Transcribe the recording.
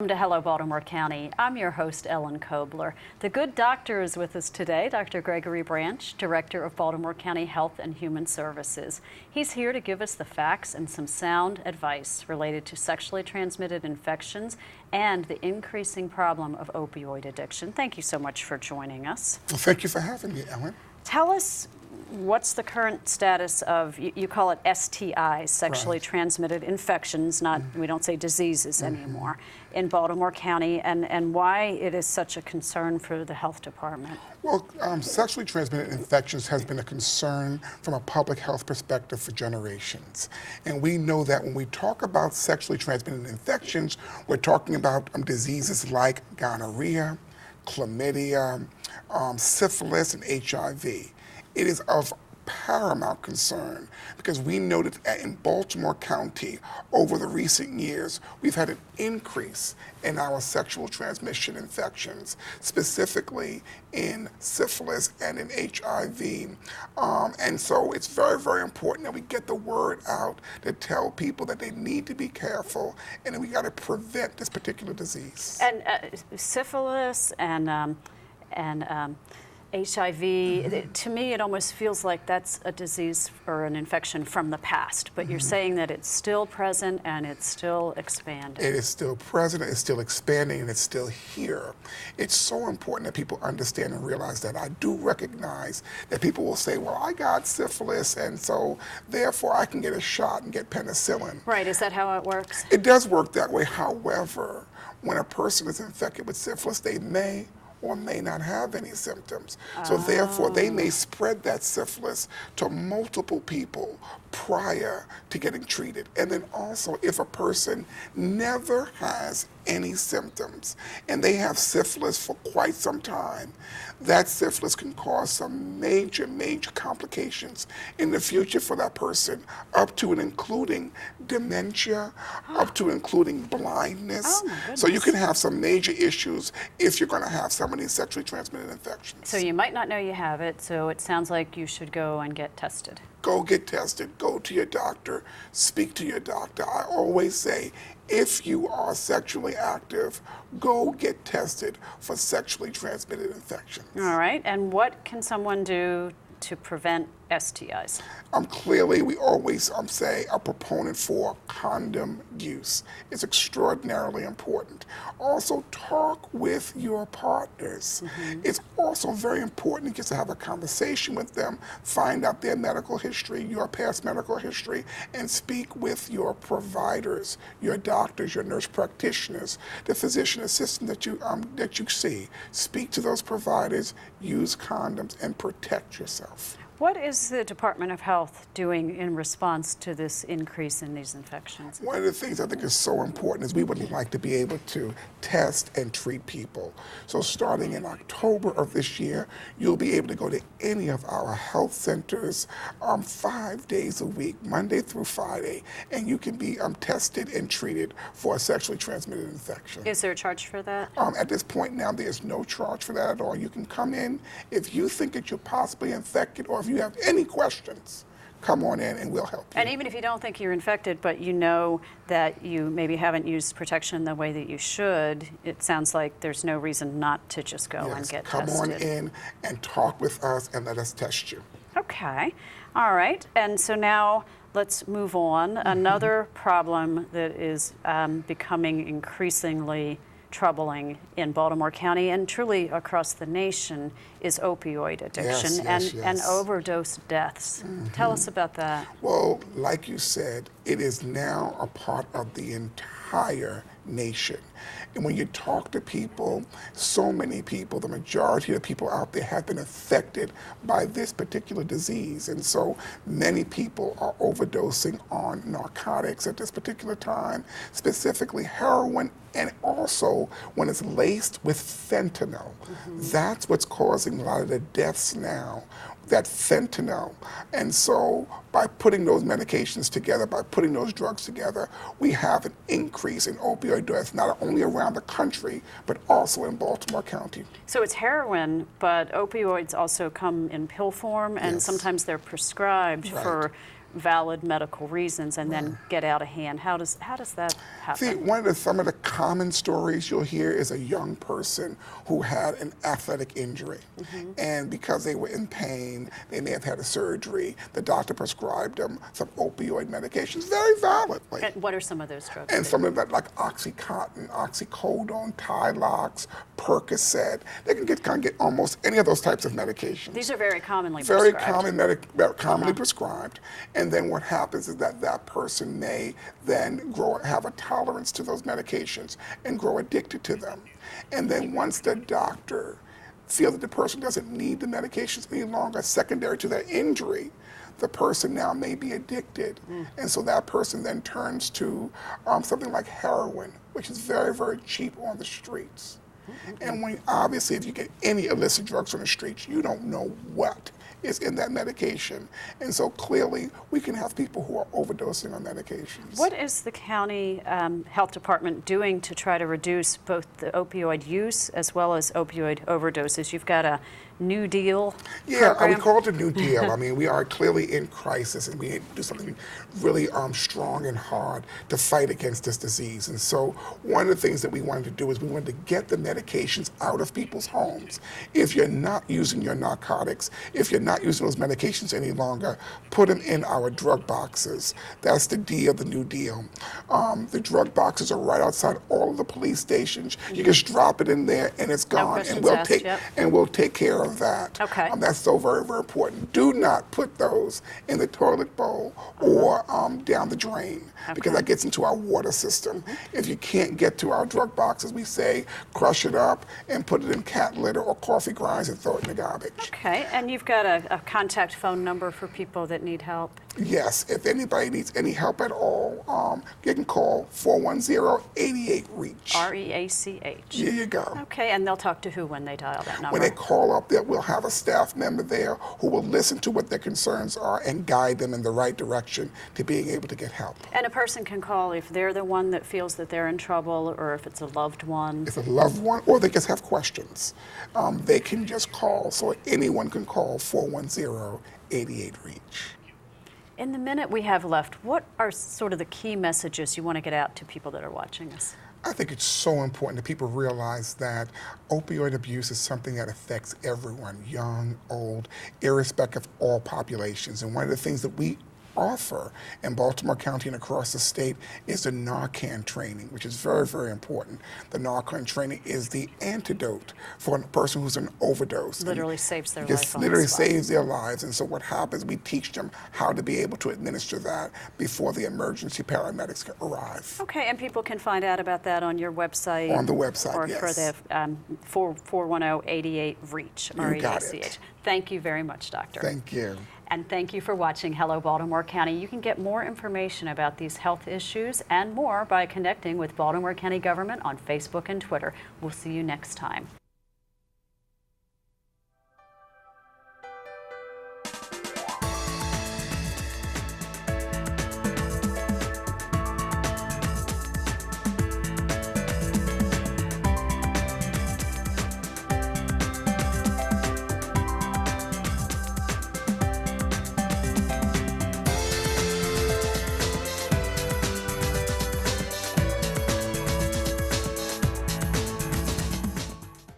Welcome to Hello Baltimore County. I'm your host, Ellen Kobler. The good doctor is with us today, Dr. Gregory Branch, Director of Baltimore County Health and Human Services. He's here to give us the facts and some sound advice related to sexually transmitted infections and the increasing problem of opioid addiction. Thank you so much for joining us. Well, thank you for having me, Ellen. Tell us, what's the current status of, you call it STIs, sexually transmitted infections, we don't say diseases anymore, in Baltimore County, and why it is such a concern for the health department? Well, sexually transmitted infections has been a concern from a public health perspective for generations. And we know that when we talk about sexually transmitted infections, we're talking about diseases like gonorrhea, chlamydia, syphilis, and HIV. It is of paramount concern because we noted that in Baltimore County over the recent years, we've had an increase in our sexual transmission infections, specifically in syphilis and in HIV. And so it's very, very important that we get the word out to tell people that they need to be careful and that we got to prevent this particular disease. And syphilis and HIV, to me it almost feels like that's a disease or an infection from the past, but you're saying that it's still present and it's still expanding. It is still present, it's still expanding, and it's still here. It's so important that people understand and realize that. I do recognize that people will say, well, I got syphilis, and so therefore I can get a shot and get penicillin. Right, is that how it works? It does work that way. However, when a person is infected with syphilis, they may or may not have any symptoms. So therefore, they may spread that syphilis to multiple people prior to getting treated. And then also, if a person never has any symptoms and they have syphilis for quite some time, that syphilis can cause some major, major complications in the future for that person, up to and including dementia, up to including blindness. So you can have some major issues if you're going to have some of these sexually transmitted infections. So you might not know you have it, so it sounds like you should go and get tested. Go get tested, go to your doctor, speak to your doctor. I always say, if you are sexually active, go get tested for sexually transmitted infections. All right, and what can someone do to prevent STIs? Clearly, we always say a proponent for condom use. It's extraordinarily important. Also, talk with your partners. It's also very important just to have a conversation with them, find out their medical history, your past medical history, and speak with your providers, your doctors, your nurse practitioners, the physician assistant that you see. Speak to those providers, use condoms, and protect yourself. What is the Department of Health doing in response to this increase in these infections? One of the things I think is so important is we would like to be able to test and treat people. So starting in October of this year, you'll be able to go to any of our health centers 5 days a week, Monday through Friday, and you can be tested and treated for a sexually transmitted infection. Is there a charge for that? At this point now, there's no charge for that at all. You can come in if you think that you're possibly infected, or if you have any questions, come on in and we'll help you. And even if you don't think you're infected, but you know that you maybe haven't used protection the way that you should, it sounds like there's no reason not to just go and get tested. Come on in and talk with us and let us test you. Okay. All right. And so now let's move on. Another problem that is becoming increasingly troubling in Baltimore County and truly across the nation is opioid addiction and overdose deaths. Tell us about that. Well, like you said, it is now a part of the entire nation. And when you talk to people, so many people, the majority of the people out there have been affected by this particular disease. And so many people are overdosing on narcotics at this particular time, specifically heroin, and also when it's laced with fentanyl. That's what's causing a lot of the deaths now, that fentanyl. And so by putting those medications together, by putting those drugs together, we have an increase in opioid deaths, not only around the country, but also in Baltimore County. So it's heroin, but opioids also come in pill form, and sometimes they're prescribed for valid medical reasons and then get out of hand. How does that happen? See, some of the common stories you'll hear is a young person who had an athletic injury. And because they were in pain, they may have had a surgery, the doctor prescribed them some opioid medications, very validly. And what are some of those drugs? And some of that, like Oxycontin, oxycodone, Tylox, Percocet. They can get almost any of those types of medications. These are very commonly Very prescribed. commonly prescribed. And then what happens is that person may then have a tolerance to those medications and grow addicted to them. And then once the doctor feels that the person doesn't need the medications any longer, secondary to their injury, the person now may be addicted. And so that person then turns to something like heroin, which is very, very cheap on the streets. And obviously, if you get any illicit drugs on the streets, you don't know what is in that medication. And so clearly, we can have people who are overdosing on medications. What is the county health department doing to try to reduce both the opioid use as well as opioid overdoses? You've got a New Deal program. We call it a New Deal. I mean, we are clearly in crisis, and we need to do something really strong and hard to fight against this disease. And so one of the things that we wanted to do is we wanted to get the medications out of people's homes. If you're not using your narcotics, if you're not using those medications any longer, put them in our drug boxes. That's the D of the New Deal. The drug boxes are right outside all of the police stations. You just drop it in there, and it's gone. questions And asked, we'll take care of that. Okay. That's so very, very important. Do not put those in the toilet bowl or down the drain, because that gets into our water system. If you can't get to our drug boxes, we say crush it up and put it in cat litter or coffee grinds and throw it in the garbage. Okay, and you've got a contact phone number for people that need help? Yes, if anybody needs any help at all, you can call 410-88-REACH. REACH. Here you go. Okay, and they'll talk to who when they dial that number? When they call up, we'll have a staff member there who will listen to what their concerns are and guide them in the right direction to being able to get help. And a person can call if they're the one that feels that they're in trouble, or if it's a loved one? If a loved one, or they just have questions, they can just call. So anyone can call 410-88-REACH. In the minute we have left, what are sort of the key messages you want to get out to people that are watching us? I think it's so important that people realize that opioid abuse is something that affects everyone, young, old, irrespective of all populations. And one of the things that we offer in Baltimore County and across the state is the Narcan training, which is very, very important. The Narcan training is the antidote for a person who's an overdose. Literally saves their life. Just literally saves their lives. And so what happens, we teach them how to be able to administer that before the emergency paramedics can arrive. Okay, and people can find out about that on your website? On the website, or yes. for the 410-88-REACH, You got REACH. it. Thank you very much, Doctor. Thank you. And thank you for watching Hello Baltimore County. You can get more information about these health issues and more by connecting with Baltimore County government on Facebook and Twitter. We'll see you next time.